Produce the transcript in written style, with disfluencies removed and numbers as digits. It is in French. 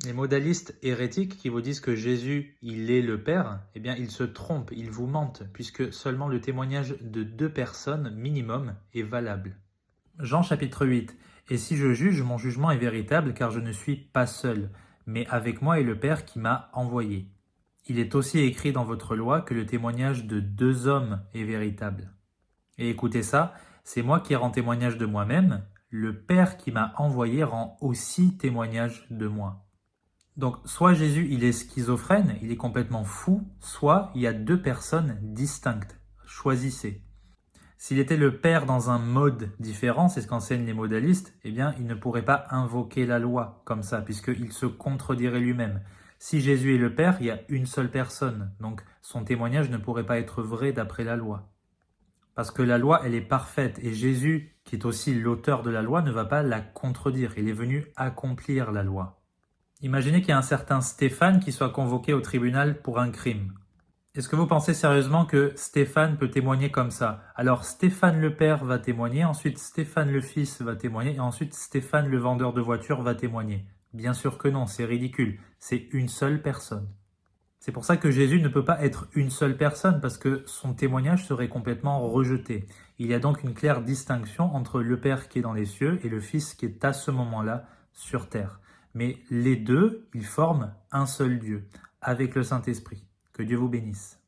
Les modalistes hérétiques qui vous disent que Jésus, il est le Père, eh bien, ils se trompent, ils vous mentent, puisque seulement le témoignage de 2 personnes minimum est valable. Jean chapitre 8. Et si je juge, mon jugement est véritable, car je ne suis pas seul, mais avec moi est le Père qui m'a envoyé. Il est aussi écrit dans votre loi que le témoignage de 2 hommes est véritable. Et écoutez ça, c'est moi qui rends témoignage de moi-même, le Père qui m'a envoyé rend aussi témoignage de moi. Donc soit Jésus il est schizophrène, il est complètement fou, soit il y a 2 personnes distinctes. Choisissez. S'il était le Père dans un mode différent, c'est ce qu'enseignent les modalistes, eh bien il ne pourrait pas invoquer la loi comme ça, puisqu'il se contredirait lui-même. Si Jésus est le Père, il y a une seule personne, donc son témoignage ne pourrait pas être vrai d'après la loi. Parce que la loi, elle est parfaite, et Jésus, qui est aussi l'auteur de la loi, ne va pas la contredire, il est venu accomplir la loi. Imaginez qu'il y a un certain Stéphane qui soit convoqué au tribunal pour un crime. Est-ce que vous pensez sérieusement que Stéphane peut témoigner comme ça? Alors Stéphane le père va témoigner, ensuite Stéphane le fils va témoigner, et ensuite Stéphane le vendeur de voitures va témoigner. Bien sûr que non, c'est ridicule. C'est une seule personne. C'est pour ça que Jésus ne peut pas être une seule personne, parce que son témoignage serait complètement rejeté. Il y a donc une claire distinction entre le Père qui est dans les cieux et le Fils qui est à ce moment-là sur terre. Mais les deux, ils forment un seul Dieu, avec le Saint-Esprit. Que Dieu vous bénisse.